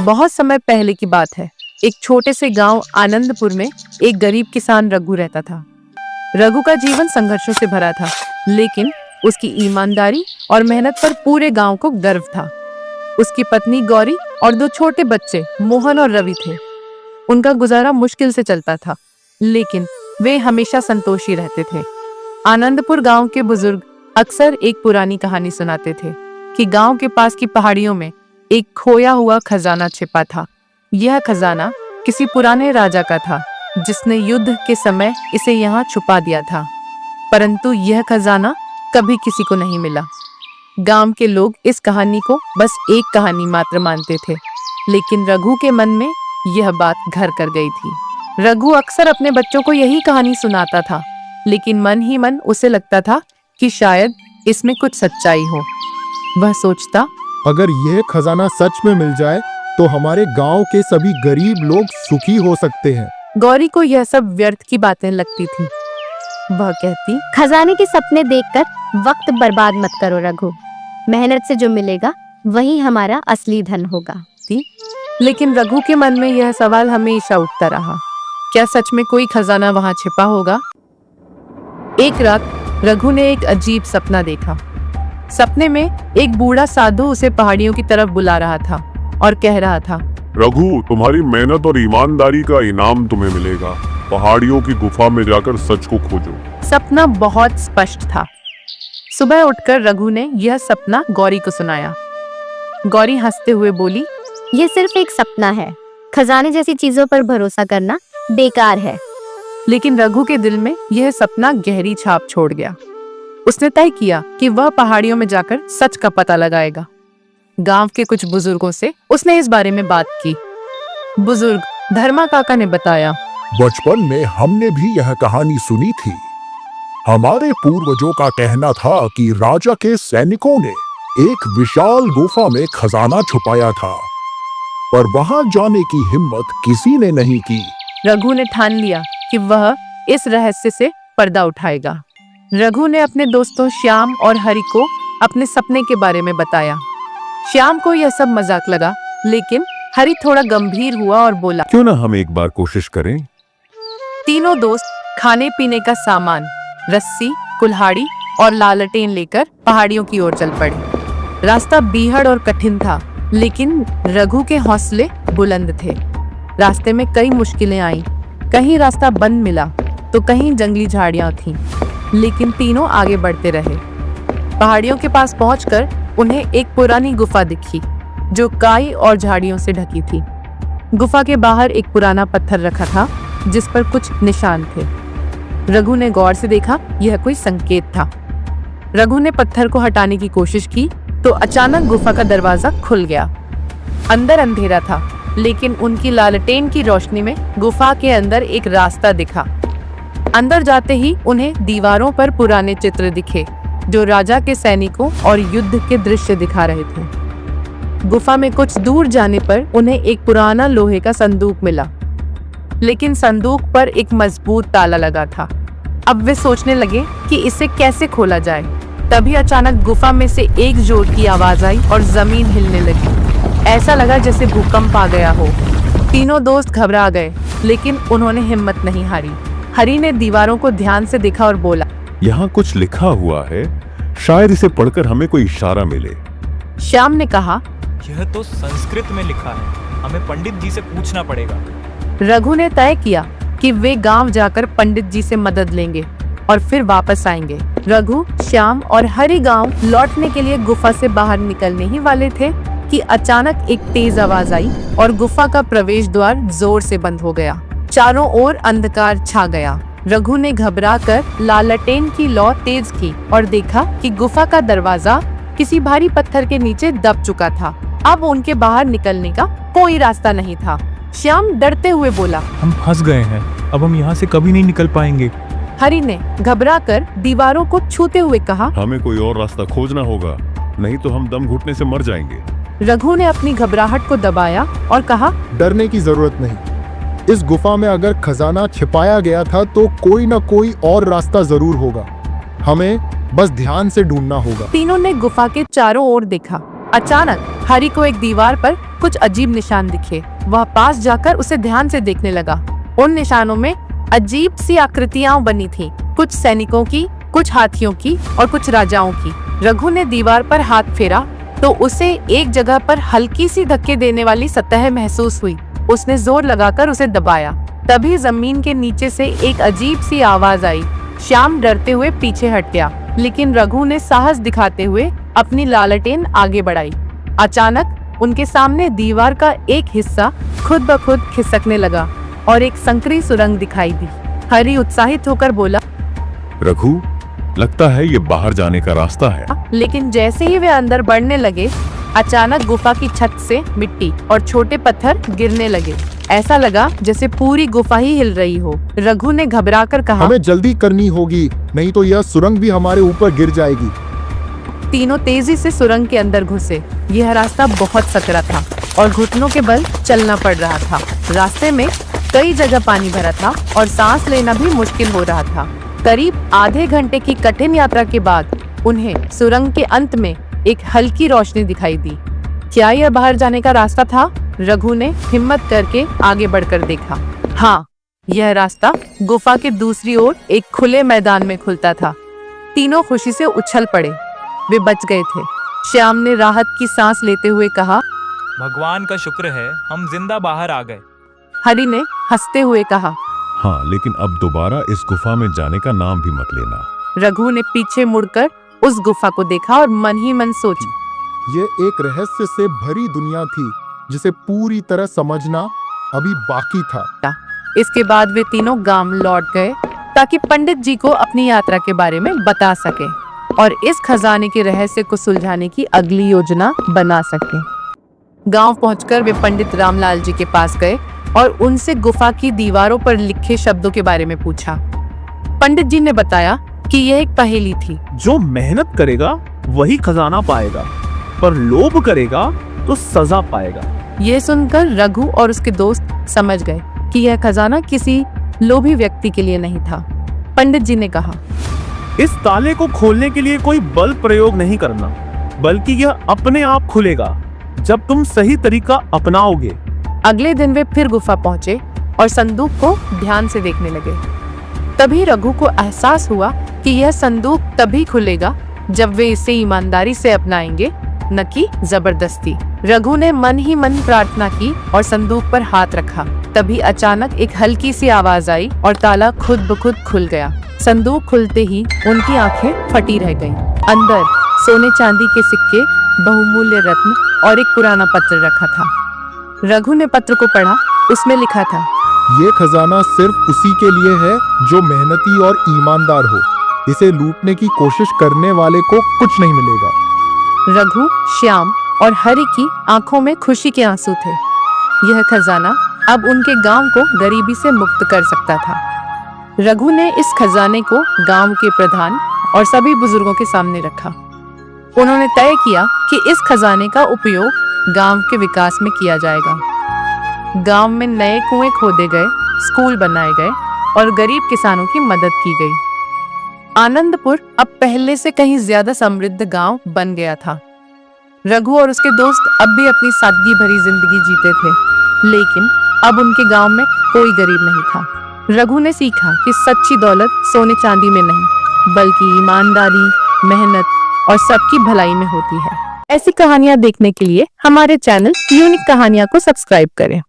बहुत समय पहले की बात है। एक छोटे से गांव आनंदपुर में एक गरीब किसान रघु रहता था। रघु का जीवन संघर्षों से भरा था, लेकिन उसकी ईमानदारी और मेहनत पर पूरे गांव को गर्व था। उसकी पत्नी गौरी और दो छोटे बच्चे मोहन और रवि थे। उनका गुजारा मुश्किल से चलता था, लेकिन वे हमेशा संतोषी रहते थे। आनंदपुर गांव के बुजुर्ग अक्सर एक पुरानी कहानी सुनाते थे कि गांव के पास की पहाड़ियों में एक खोया हुआ खजाना छिपा था। यह खजाना किसी पुराने राजा का था, जिसने युद्ध के समय इसे यहाँ छुपा दिया था, परंतु यह खजाना कभी किसी को नहीं मिला। गांव के लोग इस कहानी को बस एक कहानी मात्र मानते थे, लेकिन रघु के मन में यह बात घर कर गई थी। रघु अक्सर अपने बच्चों को यही कहानी सुनाता था, लेकिन मन ही मन उसे लगता था कि शायद इसमें कुछ सच्चाई हो। वह सोचता, अगर यह खजाना सच में मिल जाए तो हमारे गांव के सभी गरीब लोग सुखी हो सकते हैं। गौरी को यह सब व्यर्थ की बातें लगती थी। वह कहती, खजाने के सपने देखकर वक्त बर्बाद मत करो रघु। मेहनत से जो मिलेगा वही हमारा असली धन होगा। लेकिन रघु के मन में यह सवाल हमेशा उठता रहा, क्या सच में कोई खजाना वहां छिपा होगा? एक रात रघु ने एक अजीब सपना देखा। सपने में एक बूढ़ा साधु उसे पहाड़ियों की तरफ बुला रहा था और कह रहा था, रघु, तुम्हारी मेहनत और ईमानदारी का इनाम तुम्हें मिलेगा। पहाड़ियों की गुफा में जाकर सच को खोजो। सपना बहुत स्पष्ट था। सुबह उठकर रघु ने यह सपना गौरी को सुनाया। गौरी हंसते हुए बोली, ये सिर्फ एक सपना है। खजाने जैसी चीजों पर भरोसा करना बेकार है। लेकिन रघु के दिल में यह सपना गहरी छाप छोड़ गया। उसने तय किया कि वह पहाड़ियों में जाकर सच का पता लगाएगा। गांव के कुछ बुजुर्गों से उसने इस बारे में बात की। बुजुर्ग धर्मा काका ने बताया, बचपन में हमने भी यह कहानी सुनी थी। हमारे पूर्वजों का कहना था कि राजा के सैनिकों ने एक विशाल गुफा में खजाना छुपाया था, पर वहां जाने की हिम्मत किसी ने नहीं की। रघु ने ठान लिया कि वह इस रहस्य से पर्दा उठाएगा। रघु ने अपने दोस्तों श्याम और हरि को अपने सपने के बारे में बताया। श्याम को यह सब मजाक लगा, लेकिन हरि थोड़ा गंभीर हुआ और बोला, क्यों ना हम एक बार कोशिश करें? तीनों दोस्त खाने पीने का सामान, रस्सी, कुल्हाड़ी और लालटेन लेकर पहाड़ियों की ओर चल पड़े। रास्ता बीहड़ और कठिन था, लेकिन रघु के हौसले बुलंद थे। रास्ते में कई मुश्किलें आईं। कहीं रास्ता बंद मिला तो कहीं जंगली झाड़ियां थीं, लेकिन तीनों आगे बढ़ते रहे। पहाड़ियों के पास पहुंचकर उन्हें एक पुरानी गुफा दिखी, जो काई और झाड़ियों से ढकी थी। गुफा के बाहर एक पुराना पत्थर रखा था, जिस पर कुछ निशान थे। रघु ने गौर से देखा, यह कोई संकेत था। रघु ने पत्थर को हटाने की कोशिश की तो अचानक गुफा का दरवाजा खुल गया। अंदर अंधेरा था, लेकिन उनकी लालटेन की रोशनी में गुफा के अंदर एक रास्ता दिखा। अंदर जाते ही उन्हें दीवारों पर पुराने चित्र दिखे, जो राजा के सैनिकों और युद्ध के दृश्य दिखा रहे थे। गुफा में कुछ दूर जाने पर उन्हें एक पुराना लोहे का संदूक मिला, लेकिन संदूक पर एक मजबूत ताला लगा था। अब वे सोचने लगे कि इसे कैसे खोला जाए। तभी अचानक गुफा में से एक जोर की आवाज आई और जमीन हिलने लगी। ऐसा लगा जैसे भूकंप आ गया हो। तीनों दोस्त घबरा गए, लेकिन उन्होंने हिम्मत नहीं हारी। हरि ने दीवारों को ध्यान से देखा और बोला, यहाँ कुछ लिखा हुआ है, शायद इसे पढ़कर हमें कोई इशारा मिले। श्याम ने कहा, यह तो संस्कृत में लिखा है, हमें पंडित जी से पूछना पड़ेगा। रघु ने तय किया कि वे गांव जाकर पंडित जी से मदद लेंगे और फिर वापस आएंगे। रघु, श्याम और हरि गांव लौटने के लिए गुफा से बाहर निकलने ही वाले थे कि अचानक एक तेज आवाज आई और गुफा का प्रवेश द्वार जोर से बंद हो गया। चारों ओर अंधकार छा गया। रघु ने घबराकर लालटेन की लौ तेज की और देखा कि गुफा का दरवाजा किसी भारी पत्थर के नीचे दब चुका था। अब उनके बाहर निकलने का कोई रास्ता नहीं था। श्याम डरते हुए बोला, हम फंस गए हैं, अब हम यहाँ से कभी नहीं निकल पाएंगे। हरि ने घबराकर दीवारों को छूते हुए कहा, हमें कोई और रास्ता खोजना होगा, नहीं तो हम दम घुटने से मर जाएंगे। रघु ने अपनी घबराहट को दबाया और कहा, डरने की जरूरत नहीं। इस गुफा में अगर खजाना छिपाया गया था तो कोई ना कोई और रास्ता जरूर होगा। हमें बस ध्यान से ढूंढना होगा। तीनों ने गुफा के चारों ओर देखा। अचानक हरि को एक दीवार पर कुछ अजीब निशान दिखे। वह पास जाकर उसे ध्यान से देखने लगा। उन निशानों में अजीब सी आकृतियां बनी थी, कुछ सैनिकों की, कुछ हाथियों की और कुछ राजाओं की। रघु ने दीवार पर हाथ फेरा तो उसे एक जगह पर हल्की सी धक्के देने वाली सतह महसूस हुई। उसने जोर लगाकर उसे दबाया। तभी जमीन के नीचे से एक अजीब सी आवाज आई। श्याम डरते हुए पीछे हट गया, लेकिन रघु ने साहस दिखाते हुए अपनी लालटेन आगे बढ़ाई। अचानक उनके सामने दीवार का एक हिस्सा खुद ब खुद खिसकने लगा और एक संकरी सुरंग दिखाई दी। हरि उत्साहित होकर बोला, रघु, लगता है ये बाहर जाने का रास्ता है। लेकिन जैसे ही वे अंदर बढ़ने लगे, अचानक गुफा की छत से मिट्टी और छोटे पत्थर गिरने लगे। ऐसा लगा जैसे पूरी गुफा ही हिल रही हो। रघु ने घबराकर कहा, हमें जल्दी करनी होगी, नहीं तो यह सुरंग भी हमारे ऊपर गिर जाएगी। तीनों तेजी से सुरंग के अंदर घुसे। यह रास्ता बहुत सकरा था और घुटनों के बल चलना पड़ रहा था। रास्ते में कई जगह पानी भरा था और सांस लेना भी मुश्किल हो रहा था। करीब आधे घंटे की कठिन यात्रा के बाद उन्हें सुरंग के अंत में एक हल्की रोशनी दिखाई दी। क्या यह बाहर जाने का रास्ता था? रघु ने हिम्मत करके आगे बढ़कर देखा। हाँ, यह रास्ता गुफा के दूसरी ओर एक खुले मैदान में खुलता था। तीनों खुशी से उछल पड़े। वे बच गए थे। श्याम ने राहत की सांस लेते हुए कहा, भगवान का शुक्र है हम जिंदा बाहर आ गए। हरि ने हंसते हुए कहा, हाँ, लेकिन अब दोबारा इस गुफा में जाने का नाम भी मत लेना। रघु ने पीछे मुड़कर उस गुफा को देखा और मन ही मन सोची, ये एक रहस्य से भरी दुनिया थी जिसे पूरी तरह समझना अभी बाकी था। इसके बाद वे तीनों गांव लौट गए ताकि पंडित जी को अपनी यात्रा के बारे में बता सके और इस खजाने के रहस्य को सुलझाने की अगली योजना बना सके। गांव पहुंचकर वे पंडित रामलाल जी के पास गए और उनसे गुफा की दीवारों पर लिखे शब्दों के बारे में पूछा। पंडित जी ने बताया कि यह एक पहेली थी। जो मेहनत करेगा वही खजाना पाएगा, पर लोभ करेगा तो सजा पाएगा। यह सुनकर रघु और उसके दोस्त समझ गए कि यह खजाना किसी लोभी व्यक्ति के लिए नहीं था। पंडित जी ने कहा, इस ताले को खोलने के लिए कोई बल प्रयोग नहीं करना, बल्कि यह अपने आप खुलेगा जब तुम सही तरीका अपनाओगे। अगले दिन वे फिर गुफा पहुंचे और संदूक को ध्यान से देखने लगे। तभी रघु को एहसास हुआ कि यह संदूक तभी खुलेगा जब वे इसे ईमानदारी से अपनाएंगे, न कि जबरदस्ती। रघु ने मन ही मन प्रार्थना की और संदूक पर हाथ रखा। तभी अचानक एक हल्की सी आवाज आई और ताला खुद ब खुद खुल गया। संदूक खुलते ही उनकी आंखें फटी रह गईं। अंदर सोने चांदी के सिक्के, बहुमूल्य रत्न और एक पुराना पत्र रखा था। रघु ने पत्र को पढ़ा। उसमें लिखा था, ये खजाना सिर्फ उसी के लिए है जो मेहनती और ईमानदार हो। इसे लूटने की कोशिश करने वाले को कुछ नहीं मिलेगा। रघु, श्याम और हरि की आंखों में खुशी के आंसू थे। यह खजाना अब उनके गांव को गरीबी से मुक्त कर सकता था। रघु ने इस खजाने को गांव के प्रधान और सभी बुजुर्गों के सामने रखा। उन्होंने तय किया कि इस खजाने का उपयोग गांव के विकास में किया जाएगा। गांव में नए कुएं खोदे गए, स्कूल बनाए गए और गरीब किसानों की मदद की गई। आनंदपुर अब पहले से कहीं ज्यादा समृद्ध गांव बन गया था। रघु और उसके दोस्त अब भी अपनी सादगी भरी जिंदगी जीते थे, लेकिन अब उनके गांव में कोई गरीब नहीं था। रघु ने सीखा कि सच्ची दौलत सोने चांदी में नहीं, बल्कि ईमानदारी, मेहनत और सबकी भलाई में होती है। ऐसी कहानियां देखने के लिए हमारे चैनल यूनिक कहानियां को सब्सक्राइब करें।